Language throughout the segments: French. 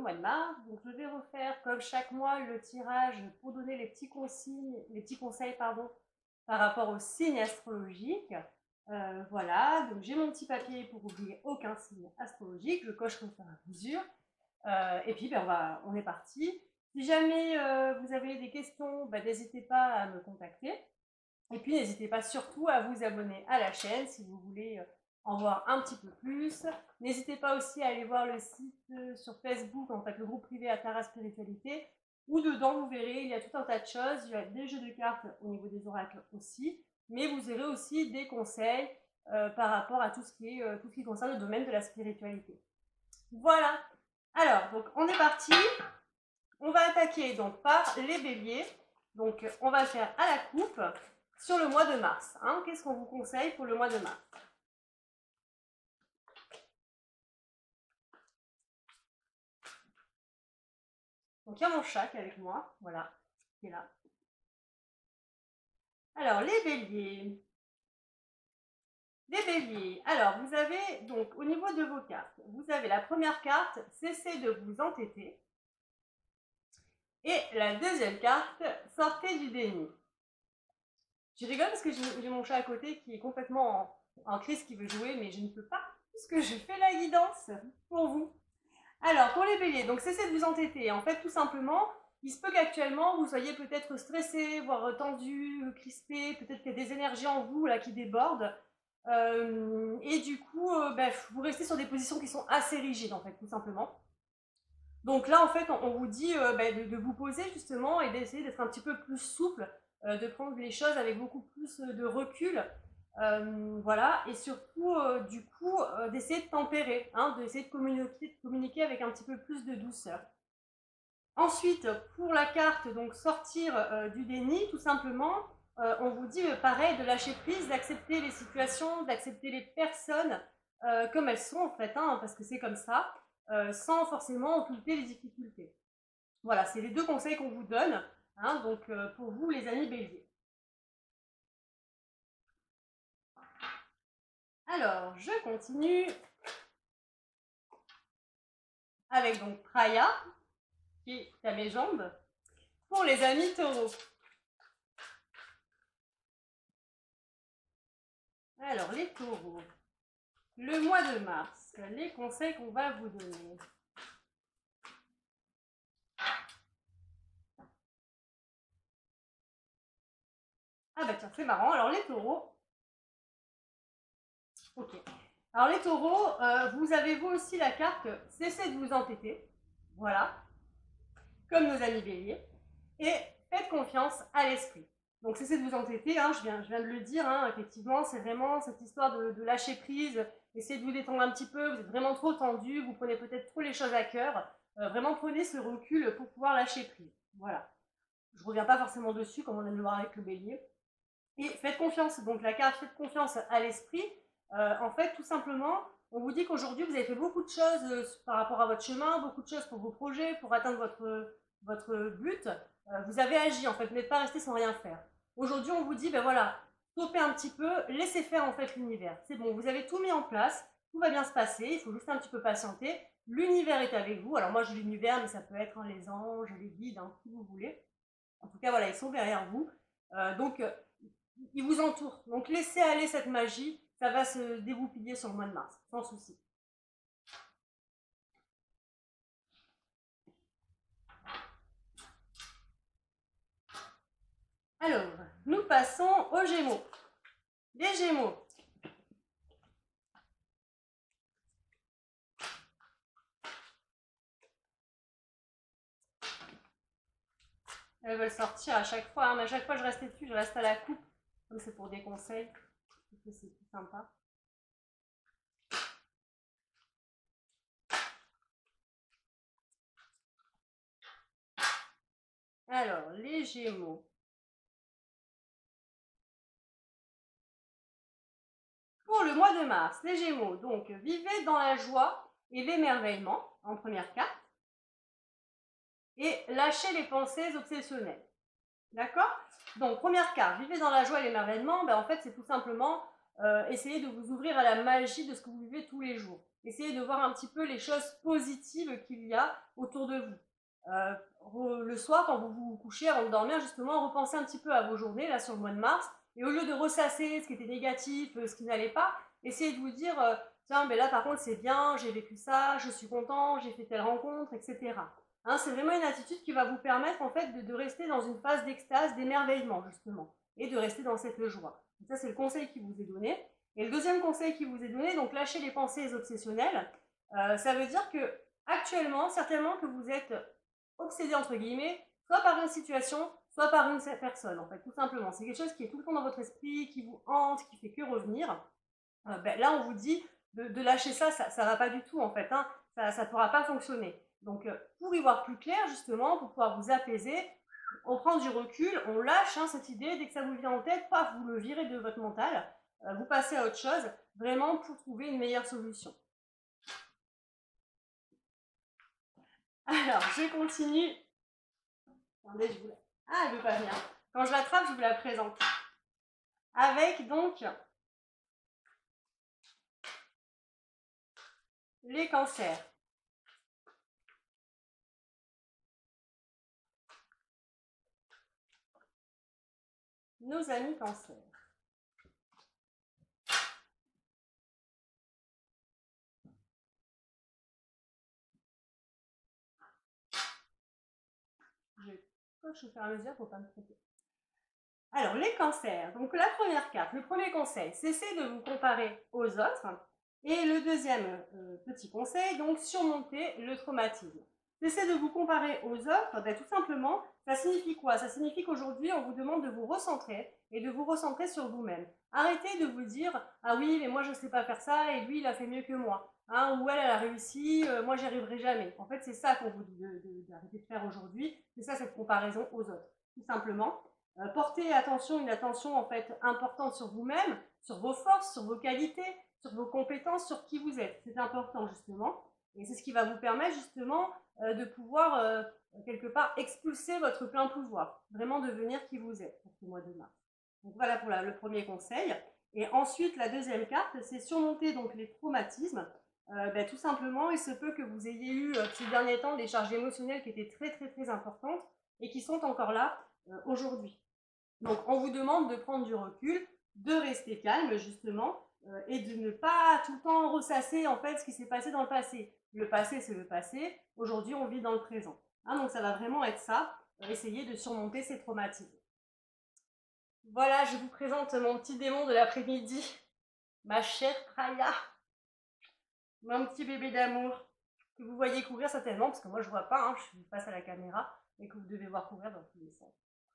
mois de mars. Donc je vais refaire comme chaque mois le tirage pour donner les petits conseils pardon, par rapport aux signes astrologiques. Voilà, donc j'ai mon petit papier pour oublier aucun signe astrologique, je coche comme ça à mesure. Et puis on est parti. Si jamais vous avez des questions, n'hésitez pas à me contacter. Et puis n'hésitez pas surtout à vous abonner à la chaîne si vous voulez en voir un petit peu plus. N'hésitez pas aussi à aller voir le site sur Facebook, en fait le groupe privé Atara Spiritualité, où dedans vous verrez, il y a tout un tas de choses, il y a des jeux de cartes au niveau des oracles aussi, mais vous aurez aussi des conseils par rapport à tout ce qui concerne le domaine de la spiritualité. Voilà. Alors, donc on est parti. On va attaquer donc par les béliers. Donc on va faire à la coupe sur le mois de mars. Hein. Qu'est-ce qu'on vous conseille pour le mois de mars? Donc il y a mon chat qui est avec moi, voilà, qui est là. Alors les béliers. Les béliers, alors vous avez donc au niveau de vos cartes, vous avez la première carte, cessez de vous entêter. Et la deuxième carte, sortez du déni. Je rigole parce que j'ai mon chat à côté qui est complètement en crise, qui veut jouer, mais je ne peux pas, puisque je fais la guidance pour vous. Alors, pour les béliers, donc cessez de vous entêter. En fait, tout simplement, il se peut qu'actuellement, vous soyez peut-être stressé, voire tendu, crispé, peut-être qu'il y a des énergies en vous là qui débordent. Et du coup, vous restez sur des positions qui sont assez rigides, en fait, tout simplement. Donc là, en fait, on vous dit de vous poser justement et d'essayer d'être un petit peu plus souple, de prendre les choses avec beaucoup plus de recul. Voilà, et surtout, du coup, d'essayer de tempérer, hein, d'essayer de communiquer avec un petit peu plus de douceur. Ensuite, pour la carte, donc sortir du déni, tout simplement, on vous dit pareil, de lâcher prise, d'accepter les situations, d'accepter les personnes comme elles sont en fait, hein, parce que c'est comme ça, sans forcément occulter les difficultés. Voilà, c'est les deux conseils qu'on vous donne, hein, donc pour vous les amis béliers. Alors, je continue avec donc Praya, qui est à mes jambes, pour les amis taureaux. Alors, les taureaux, le mois de mars, les conseils qu'on va vous donner. Ah bah tiens, c'est marrant. Alors, les taureaux. Ok. Alors, les taureaux, vous avez vous aussi la carte cessez de vous entêter. Voilà. Comme nos amis béliers. Et faites confiance à l'esprit. Donc cessez de vous entêter, hein, je viens de le dire, hein, effectivement, c'est vraiment cette histoire de lâcher prise, essayez de vous détendre un petit peu, vous êtes vraiment trop tendu, vous prenez peut-être trop les choses à cœur, vraiment prenez ce recul pour pouvoir lâcher prise. Voilà. Je ne reviens pas forcément dessus, comme on vient de le voir avec le bélier. Et faites confiance, donc la carte faites confiance à l'esprit, en fait, tout simplement, on vous dit qu'aujourd'hui, vous avez fait beaucoup de choses par rapport à votre chemin, beaucoup de choses pour vos projets, pour atteindre votre but. Vous avez agi, en fait, vous n'êtes pas resté sans rien faire. Aujourd'hui, on vous dit, ben voilà, stoppez un petit peu, laissez faire en fait l'univers. C'est bon, vous avez tout mis en place, tout va bien se passer, il faut juste un petit peu patienter. L'univers est avec vous. Alors moi, je dis l'univers, mais ça peut être les anges, les guides, qui vous voulez. En tout cas, voilà, ils sont derrière vous. Donc, ils vous entourent. Donc, laissez aller cette magie, ça va se dégoupiller sur le mois de mars, sans souci. Alors, nous passons aux Gémeaux. Les Gémeaux. Elles veulent sortir à chaque fois, hein, mais à chaque fois je reste dessus, je reste à la coupe, comme c'est pour des conseils, parce que c'est plus sympa. Alors, les Gémeaux. Pour le mois de mars, les Gémeaux, donc vivez dans la joie et l'émerveillement, en première carte, et lâchez les pensées obsessionnelles. D'accord? Donc, première carte, vivez dans la joie et l'émerveillement, en fait, c'est tout simplement essayer de vous ouvrir à la magie de ce que vous vivez tous les jours. Essayez de voir un petit peu les choses positives qu'il y a autour de vous. Le soir, quand vous vous couchez avant de dormir, justement, repensez un petit peu à vos journées, là, sur le mois de mars, et au lieu de ressasser ce qui était négatif, ce qui n'allait pas, essayez de vous dire, tiens, mais là, par contre, c'est bien, j'ai vécu ça, je suis content, j'ai fait telle rencontre, etc. Hein, c'est vraiment une attitude qui va vous permettre, en fait, de rester dans une phase d'extase, d'émerveillement, justement, et de rester dans cette joie. Donc ça, c'est le conseil qui vous est donné. Et le deuxième conseil qui vous est donné, donc lâcher les pensées obsessionnelles, ça veut dire que actuellement, certainement que vous êtes obsédé entre guillemets, soit par une situation, soit par une personne, en fait, tout simplement. C'est quelque chose qui est tout le temps dans votre esprit, qui vous hante, qui fait que revenir. Là, on vous dit de lâcher ça, ça ne va pas du tout, en fait, hein, ça ne pourra pas fonctionner. Donc, pour y voir plus clair, justement, pour pouvoir vous apaiser, on prend du recul, on lâche cette idée, dès que ça vous vient en tête, paf, vous le virez de votre mental, vous passez à autre chose, vraiment pour trouver une meilleure solution. Alors, je continue. Attendez, je vous la... Ah, elle veut pas venir. Quand je l'attrape, je vous la présente. Avec donc les cancers. Nos amis cancers. Je coche au fur et à mesure pour ne pas me tromper. Alors, les cancers. Donc, la première carte, le premier conseil, cessez de vous comparer aux autres. Et le deuxième petit conseil, donc, surmonter le traumatisme. Cessez de vous comparer aux autres, tout simplement, ça signifie quoi? Ça signifie qu'aujourd'hui, on vous demande de vous recentrer et de vous recentrer sur vous-même. Arrêtez de vous dire, ah oui, mais moi, je ne sais pas faire ça et lui, il a fait mieux que moi. Hein, ou elle a réussi, moi, j'y arriverai jamais. En fait, c'est ça qu'on vous dit d'arrêter de faire aujourd'hui. C'est ça, cette comparaison aux autres, tout simplement. Portez une attention en fait importante sur vous-même, sur vos forces, sur vos qualités, sur vos compétences, sur qui vous êtes. C'est important justement. Et c'est ce qui va vous permettre justement de pouvoir quelque part expulser votre plein pouvoir, vraiment devenir qui vous êtes pour ce mois de mars. Donc voilà pour le premier conseil. Et ensuite, la deuxième carte, c'est surmonter donc les traumatismes. Tout simplement, il se peut que vous ayez eu ces derniers temps des charges émotionnelles qui étaient très très très importantes et qui sont encore là aujourd'hui. Donc, on vous demande de prendre du recul, de rester calme, justement, et de ne pas tout le temps ressasser, en fait, ce qui s'est passé dans le passé. Le passé, c'est le passé. Aujourd'hui, on vit dans le présent. Hein, donc, ça va vraiment être ça, essayer de surmonter ces traumatismes. Voilà, je vous présente mon petit démon de l'après-midi, ma chère Raya, mon petit bébé d'amour, que vous voyez courir certainement, parce que moi, je ne vois pas, hein, je suis face à la caméra, et que vous devez voir courir dans tous les sens.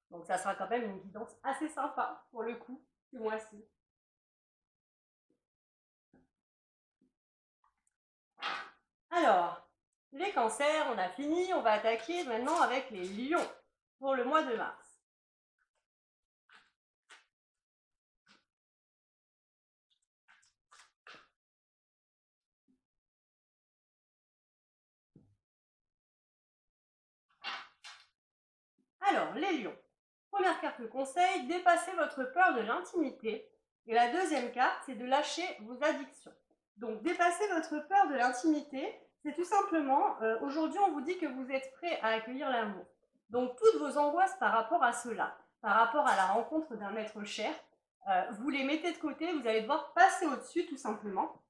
Donc ça sera quand même une guidance assez sympa pour le coup, ce mois-ci. Alors, les cancers, on a fini, on va attaquer maintenant avec les lions pour le mois de mars. Alors, les lions. Première carte de conseil, dépassez votre peur de l'intimité. Et la deuxième carte, c'est de lâcher vos addictions. Donc, dépasser votre peur de l'intimité, c'est tout simplement, aujourd'hui, on vous dit que vous êtes prêt à accueillir l'amour. Donc, toutes vos angoisses par rapport à cela, par rapport à la rencontre d'un être cher, vous les mettez de côté, vous allez devoir passer au-dessus, tout simplement.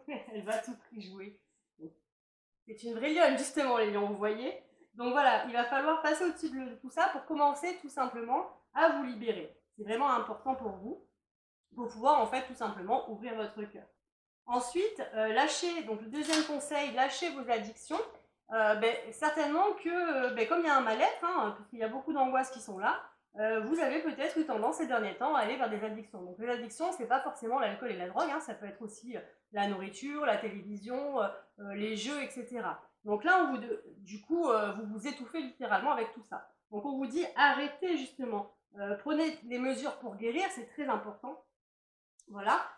Elle va tout prix jouer. C'est une vraie lionne, justement, les lions, vous voyez. Donc voilà, il va falloir passer au-dessus de tout ça pour commencer tout simplement à vous libérer. C'est vraiment important pour vous, pour pouvoir en fait tout simplement ouvrir votre cœur. Ensuite, lâchez, donc le deuxième conseil, lâchez vos addictions. Certainement que, comme il y a un mal-être, hein, puisqu'il y a beaucoup d'angoisses qui sont là, vous avez peut-être eu tendance ces derniers temps à aller vers des addictions. Donc les addictions, c'est pas forcément l'alcool et la drogue, hein, ça peut être aussi la nourriture, la télévision, les jeux, etc. Donc là, du coup, vous vous étouffez littéralement avec tout ça. Donc on vous dit arrêtez justement, prenez les mesures pour guérir, c'est très important. Voilà.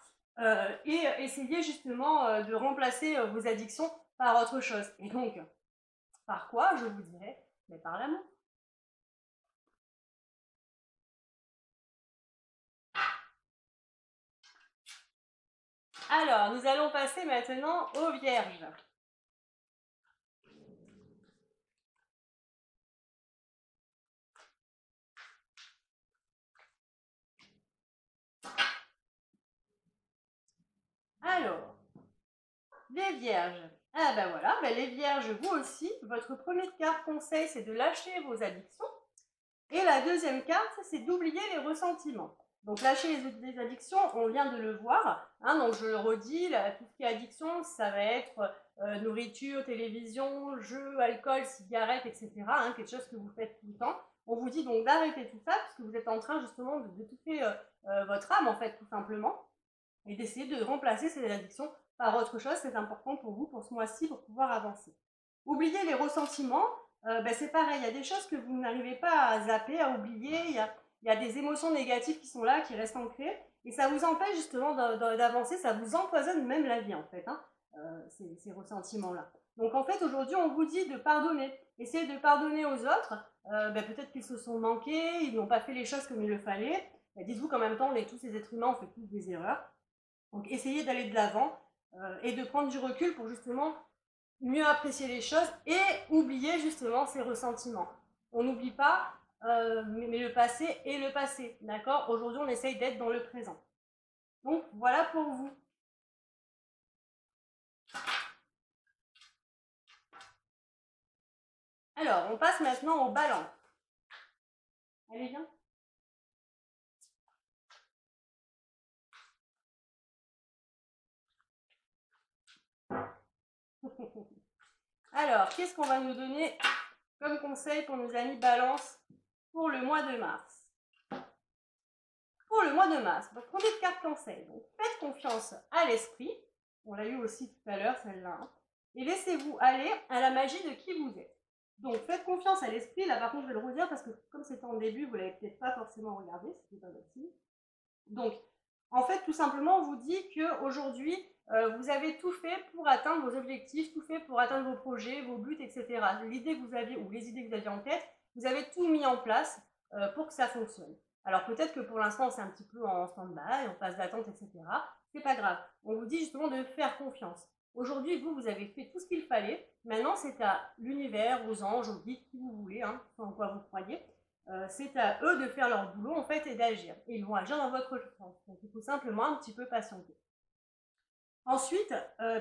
Et essayez justement de remplacer vos addictions par autre chose. Et donc, par quoi, je vous dirais, mais par l'amour. Alors, nous allons passer maintenant aux Vierges. Alors, les Vierges. Ah ben voilà, ben les Vierges, vous aussi, votre première carte conseil, c'est de lâcher vos addictions. Et la deuxième carte, c'est d'oublier les ressentiments. Donc lâcher les addictions, on vient de le voir. Hein, donc je le redis, tout ce qui est addiction, ça va être nourriture, télévision, jeux, alcool, cigarettes, etc. Hein, quelque chose que vous faites tout le temps. On vous dit donc d'arrêter tout ça, puisque vous êtes en train justement de toucher votre âme, en fait, tout simplement, et d'essayer de remplacer ces addictions par autre chose. C'est important pour vous, pour ce mois-ci, pour pouvoir avancer. Oublier les ressentiments, c'est pareil, il y a des choses que vous n'arrivez pas à zapper, à oublier, il y a des émotions négatives qui sont là, qui restent ancrées, et ça vous empêche justement d'avancer, ça vous empoisonne même la vie en fait, hein, ces ressentiments-là. Donc en fait, aujourd'hui, on vous dit de pardonner. Essayez de pardonner aux autres, peut-être qu'ils se sont manqués, ils n'ont pas fait les choses comme il le fallait. Dites-vous qu'en même temps, on est tous des êtres humains, on fait tous des erreurs. Donc essayez d'aller de l'avant et de prendre du recul pour justement mieux apprécier les choses et oublier justement ses ressentiments. On n'oublie pas, mais le passé est le passé, d'accord? Aujourd'hui, on essaye d'être dans le présent. Donc, voilà pour vous. Alors, on passe maintenant aux balances. Allez, viens. Alors, qu'est-ce qu'on va nous donner comme conseil pour nos amis balance pour le mois de mars? Pour le mois de mars, votre première carte conseil, donc faites confiance à l'esprit, on l'a eu aussi tout à l'heure celle-là, hein, et laissez-vous aller à la magie de qui vous êtes. Donc faites confiance à l'esprit, là par contre je vais le redire parce que comme c'était en début, vous ne l'avez peut-être pas forcément regardé, c'était pas votre signe. Donc en fait tout simplement on vous dit qu'aujourd'hui vous avez tout fait pour atteindre vos objectifs, tout fait pour atteindre vos projets, vos buts, etc. L'idée que vous aviez ou les idées que vous aviez en tête, vous avez tout mis en place pour que ça fonctionne. Alors peut-être que pour l'instant c'est un petit peu en stand-by, en phase d'attente, etc. C'est pas grave. On vous dit justement de faire confiance. Aujourd'hui, vous avez fait tout ce qu'il fallait. Maintenant, c'est à l'univers, aux anges, aux guides, qui vous voulez, hein, en quoi vous croyez. C'est à eux de faire leur boulot en fait et d'agir. Et ils vont agir dans votre sens. Donc il faut simplement un petit peu patienter. Ensuite,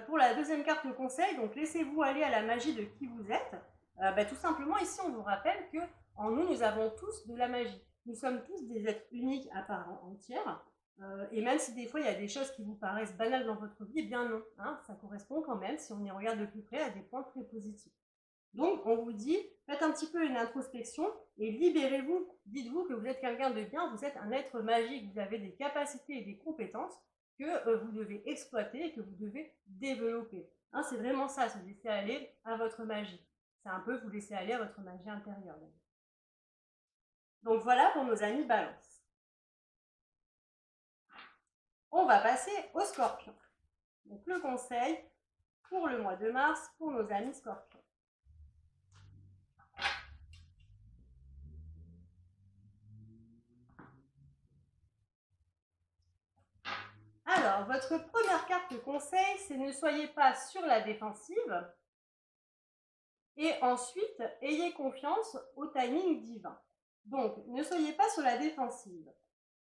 pour la deuxième carte de conseil, donc laissez-vous aller à la magie de qui vous êtes. Tout simplement, ici, on vous rappelle que en nous, nous avons tous de la magie. Nous sommes tous des êtres uniques à part entière. Et même si des fois, il y a des choses qui vous paraissent banales dans votre vie, eh bien non. Hein, ça correspond quand même, si on y regarde de plus près, à des points très positifs. Donc, on vous dit, faites un petit peu une introspection et libérez-vous. Dites-vous que vous êtes quelqu'un de bien, vous êtes un être magique, vous avez des capacités et des compétences que vous devez exploiter et que vous devez développer. Hein, c'est vraiment ça, se laisser aller à votre magie. C'est un peu vous laisser aller à votre magie intérieure. Donc voilà pour nos amis balance. On va passer au scorpion. Donc le conseil pour le mois de mars pour nos amis scorpions. Alors, votre première carte de conseil, c'est ne soyez pas sur la défensive. Et ensuite, ayez confiance au timing divin. Donc, ne soyez pas sur la défensive.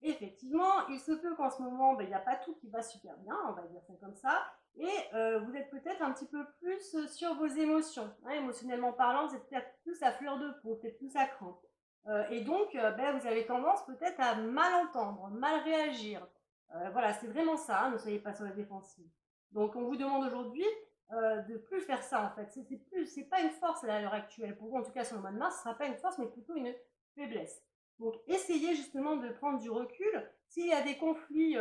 Effectivement, il se peut qu'en ce moment, il n'y a pas tout qui va super bien, on va dire ça comme ça, et vous êtes peut-être un petit peu plus sur vos émotions. Hein, émotionnellement parlant, vous êtes peut-être plus à fleur de peau, peut-être plus à cran. Et donc, vous avez tendance peut-être à mal entendre, mal réagir. Voilà, c'est vraiment ça, hein, ne soyez pas sur la défensive. Donc, on vous demande aujourd'hui de plus faire ça en fait. C'est pas une force à l'heure actuelle. Pour vous, en tout cas sur le mois de mars, ce sera pas une force, mais plutôt une faiblesse. Donc, essayez justement de prendre du recul. S'il y a des conflits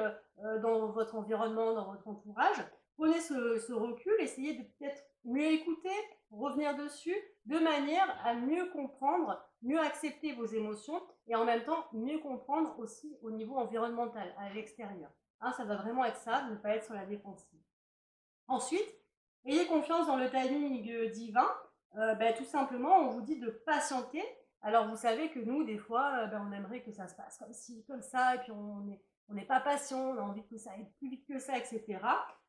dans votre environnement, dans votre entourage, prenez ce recul, essayez de peut-être mieux écouter, revenir dessus, de manière à mieux comprendre, mieux accepter vos émotions et en même temps mieux comprendre aussi au niveau environnemental, à l'extérieur. Hein, ça va vraiment être ça, ne pas être sur la défensive. Ensuite, ayez confiance dans le timing divin. Tout simplement, on vous dit de patienter. Alors vous savez que nous, des fois, on aimerait que ça se passe comme ci, comme ça, et puis on n'est pas patient, on a envie que ça aille plus vite que ça, etc.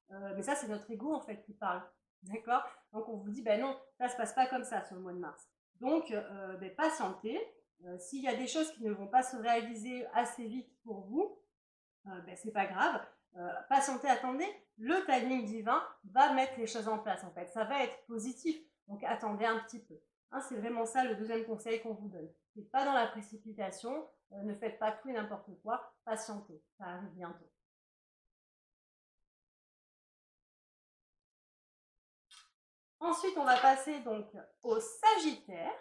Mais ça, c'est notre ego en fait qui parle. D'accord? Donc on vous dit, ben non, ça se passe pas comme ça sur le mois de mars. Donc patientez. S'il y a des choses qui ne vont pas se réaliser assez vite pour vous, c'est pas grave. Patientez, attendez. Le timing divin va mettre les choses en place en fait. Ça va être positif. Donc attendez un petit peu. Hein, c'est vraiment ça le deuxième conseil qu'on vous donne. N'êtes pas dans la précipitation. Ne faites pas tout et n'importe quoi. Patientez. Ça arrive bientôt. Ensuite, on va passer donc au Sagittaire.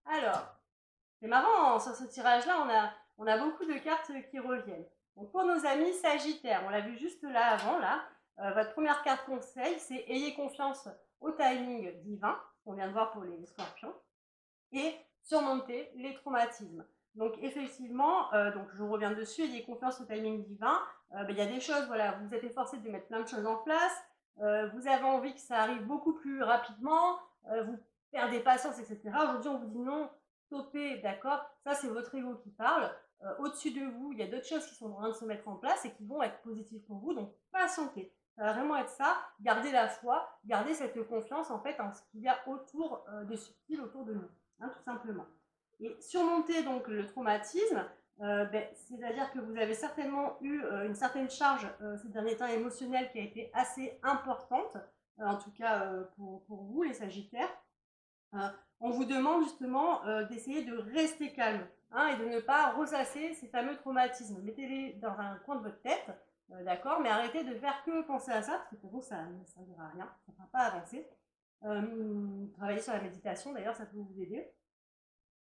Alors, c'est marrant, sur ce tirage-là, on a beaucoup de cartes qui reviennent. Donc pour nos amis Sagittaires, on l'a vu juste là avant, là, votre première carte conseil, c'est ayez confiance au timing divin, qu'on vient de voir pour les scorpions, et surmonter les traumatismes. Donc effectivement, donc je reviens dessus, ayez confiance au timing divin. Il y a des choses, voilà, vous êtes efforcé de mettre plein de choses en place, vous avez envie que ça arrive beaucoup plus rapidement, vous perdez patience, etc. Aujourd'hui, on vous dit non, stoppez, d'accord? Ça, c'est votre ego qui parle. Au-dessus de vous, il y a d'autres choses qui sont en train de se mettre en place et qui vont être positives pour vous, donc patientez. Ça va vraiment être ça, gardez la foi, gardez cette confiance en fait en ce qu'il y a autour des subtils autour de nous. Hein, tout simplement. Et surmonter donc le traumatisme, c'est-à-dire que vous avez certainement eu une certaine charge ces derniers temps émotionnelle qui a été assez importante, en tout cas pour vous les Sagittaires. On vous demande justement d'essayer de rester calme hein, et de ne pas ressasser ces fameux traumatismes. Mettez-les dans un coin de votre tête, d'accord, mais arrêtez de faire que penser à ça, parce que pour vous ça ne servira à rien, ça ne fera pas avancer. Travailler sur la méditation, d'ailleurs, ça peut vous aider.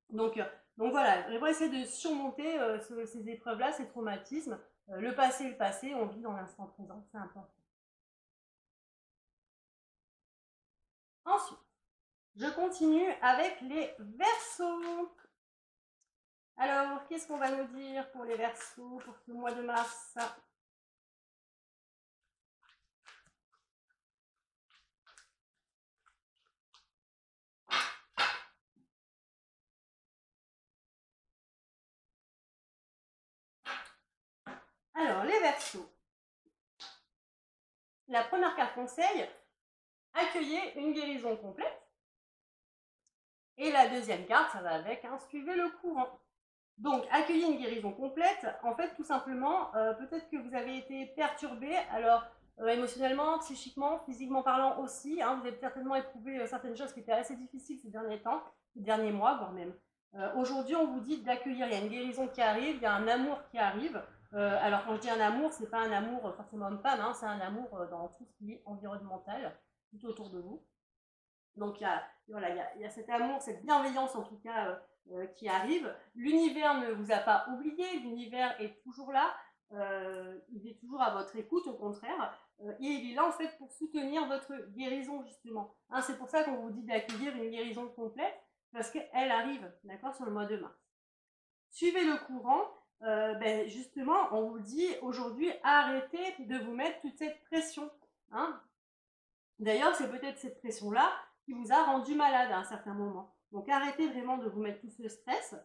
Donc voilà, vraiment essayer de surmonter ces épreuves-là, ces traumatismes. Le passé, on vit dans l'instant présent, c'est important. Ensuite, je continue avec les Verseaux. Alors, qu'est-ce qu'on va nous dire pour les Verseaux pour ce mois de mars? Alors, les Verseaux. La première carte conseil, accueillez une guérison complète. Et la deuxième carte, ça va avec, hein, suivez le courant. Donc, accueillir une guérison complète, en fait, tout simplement, peut-être que vous avez été perturbé, alors émotionnellement, psychiquement, physiquement parlant aussi, hein, vous avez certainement éprouvé certaines choses qui étaient assez difficiles ces derniers temps, ces derniers mois, voire même. Aujourd'hui, on vous dit d'accueillir, il y a une guérison qui arrive, il y a un amour qui arrive. Alors, quand je dis un amour, c'est pas un amour forcément homme-femme, hein, c'est un amour dans tout ce qui est environnemental, tout autour de vous. Donc, voilà, il y a cet amour, cette bienveillance en tout cas qui arrive. L'univers ne vous a pas oublié, l'univers est toujours là, il est toujours à votre écoute au contraire, et il est là en fait pour soutenir votre guérison justement. Hein, c'est pour ça qu'on vous dit d'accueillir une guérison complète, parce qu'elle arrive, d'accord, sur le mois de mars. Suivez le courant, justement, on vous dit aujourd'hui, arrêtez de vous mettre toute cette pression. Hein. D'ailleurs, c'est peut-être cette pression-là qui vous a rendu malade à un certain moment. Donc arrêtez vraiment de vous mettre tout ce stress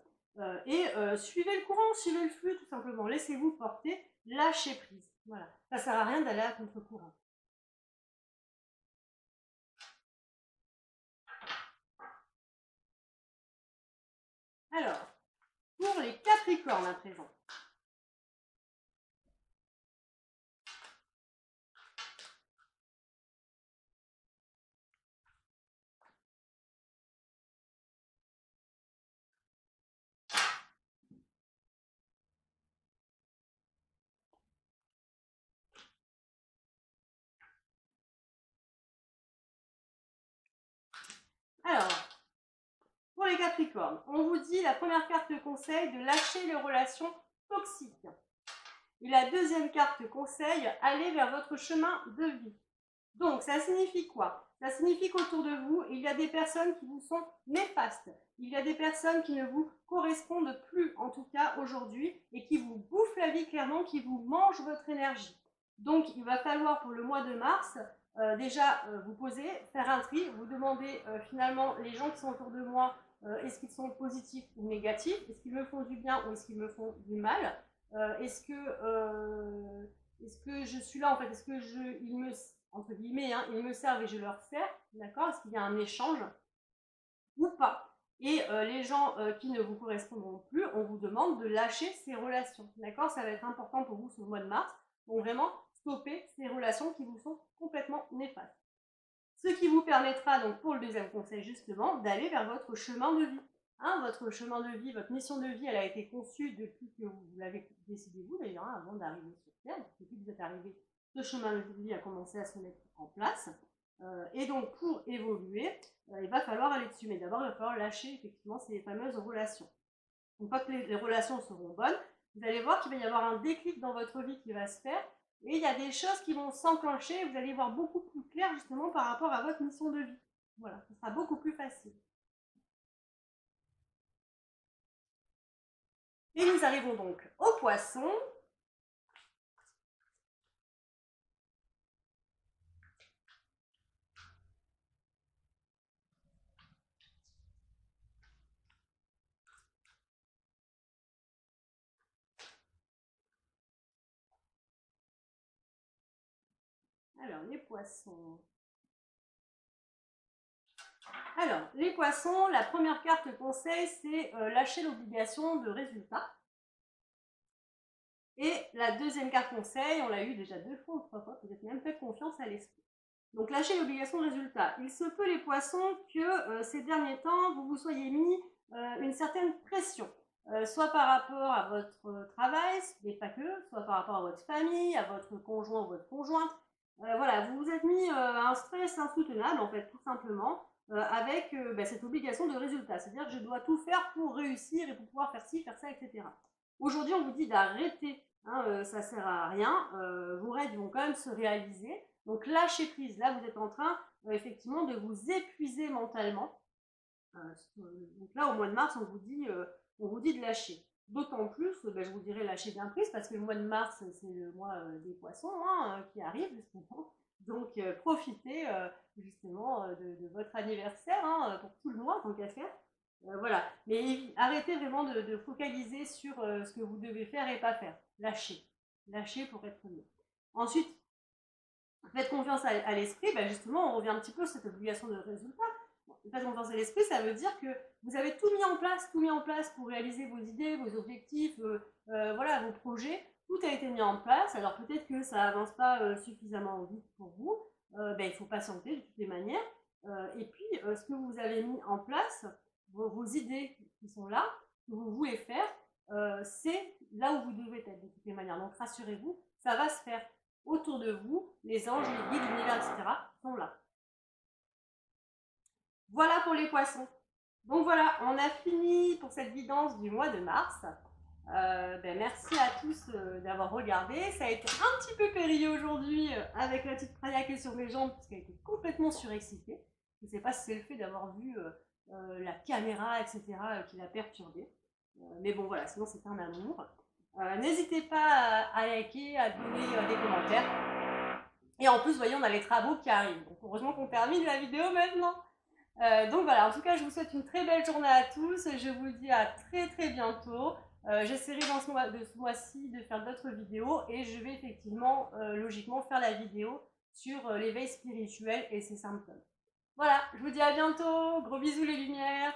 et suivez le courant, suivez le flux tout simplement. Laissez-vous porter, lâchez prise. Voilà, ça sert à rien d'aller à contre-courant. Alors, pour les Capricornes à présent. Alors, pour les Capricornes, on vous dit la première carte conseil de lâcher les relations toxiques. Et la deuxième carte conseil, aller vers votre chemin de vie. Donc, ça signifie quoi? Ça signifie qu'autour de vous, il y a des personnes qui vous sont néfastes. Il y a des personnes qui ne vous correspondent plus, en tout cas aujourd'hui, et qui vous bouffent la vie clairement, qui vous mangent votre énergie. Donc, il va falloir pour le mois de mars, déjà vous poser, faire un tri, vous demander finalement les gens qui sont autour de moi, est-ce qu'ils sont positifs ou négatifs, est-ce qu'ils me font du bien ou est-ce qu'ils me font du mal, est-ce que je suis là en fait, est-ce que ils me, entre guillemets, hein, ils me servent et je leur sers, d'accord, est-ce qu'il y a un échange ou pas. Et les gens qui ne vous correspondront plus, on vous demande de lâcher ces relations, d'accord, ça va être important pour vous ce mois de mars, donc vraiment stopper ces relations qui vous sont complètement néfastes. Ce qui vous permettra donc pour le deuxième conseil justement d'aller vers votre chemin de vie. Hein, votre chemin de vie, votre mission de vie, elle a été conçue depuis que vous l'avez décidé vous d'ailleurs, hein, avant d'arriver sur Terre. Depuis que vous êtes arrivé, ce chemin de vie a commencé à se mettre en place. Et donc pour évoluer, il va falloir aller dessus. Mais d'abord, il va falloir lâcher effectivement ces fameuses relations. Une fois que les relations seront bonnes, vous allez voir qu'il va y avoir un déclic dans votre vie qui va se faire. Et il y a des choses qui vont s'enclencher, vous allez voir beaucoup plus clair justement par rapport à votre mission de vie. Voilà, ce sera beaucoup plus facile. Et nous arrivons donc au poisson. Alors, les poissons. Alors, les poissons, la première carte conseil, c'est lâcher l'obligation de résultat. Et la deuxième carte conseil, on l'a eu déjà 2 fois ou 3 fois, peut-être même, faites confiance à l'esprit. Donc, lâcher l'obligation de résultat. Il se peut, les poissons, que ces derniers temps, vous vous soyez mis une certaine pression. Soit par rapport à votre travail, mais pas que, soit par rapport à votre famille, à votre conjoint ou votre conjointe. Voilà, vous vous êtes mis un stress insoutenable, en fait, tout simplement, avec cette obligation de résultat. C'est-à-dire que je dois tout faire pour réussir et pour pouvoir faire ci, faire ça, etc. Aujourd'hui, on vous dit d'arrêter, hein, ça sert à rien, vos rêves vont quand même se réaliser. Donc lâchez prise, là vous êtes en train effectivement de vous épuiser mentalement. Donc là au mois de mars on vous dit de lâcher. D'autant plus, je vous dirais lâcher bien prise parce que le mois de mars c'est le mois des poissons hein, qui arrive justement. Donc profitez justement de votre anniversaire hein, pour tout le mois tant qu'à faire. Voilà, mais arrêtez vraiment de focaliser sur ce que vous devez faire et pas faire. Lâchez, lâchez pour être mieux. Ensuite, faites confiance à l'esprit, justement, on revient un petit peu à cette obligation de résultat. Faites confiance à l'esprit, ça veut dire que vous avez tout mis en place pour réaliser vos idées, vos objectifs, voilà, vos projets. Tout a été mis en place. Alors peut-être que ça avance pas suffisamment vite pour vous. Il faut patienter de toutes les manières. Et puis, ce que vous avez mis en place, vos idées qui sont là, que vous voulez faire, c'est là où vous devez être de toutes les manières. Donc rassurez-vous, ça va se faire. Autour de vous, les anges, les guides, l'univers, etc. sont là. Voilà pour les poissons. Donc voilà, on a fini pour cette guidance du mois de mars. Merci à tous d'avoir regardé. Ça a été un petit peu périlleux aujourd'hui avec la petite Praia qui est sur mes jambes parce qu'elle était complètement surexcitée. Je ne sais pas si c'est le fait d'avoir vu la caméra, etc. Qui l'a perturbée. Mais bon voilà, sinon c'est un amour. N'hésitez pas à liker, à donner des commentaires. Et en plus, voyez, on a les travaux qui arrivent. Donc heureusement qu'on termine la vidéo maintenant. Donc voilà, en tout cas, je vous souhaite une très belle journée à tous. Je vous dis à très très bientôt. J'essaierai dans ce mois-ci de faire d'autres vidéos et je vais effectivement, logiquement, faire la vidéo sur l'éveil spirituel et ses symptômes. Voilà, je vous dis à bientôt. Gros bisous les lumières.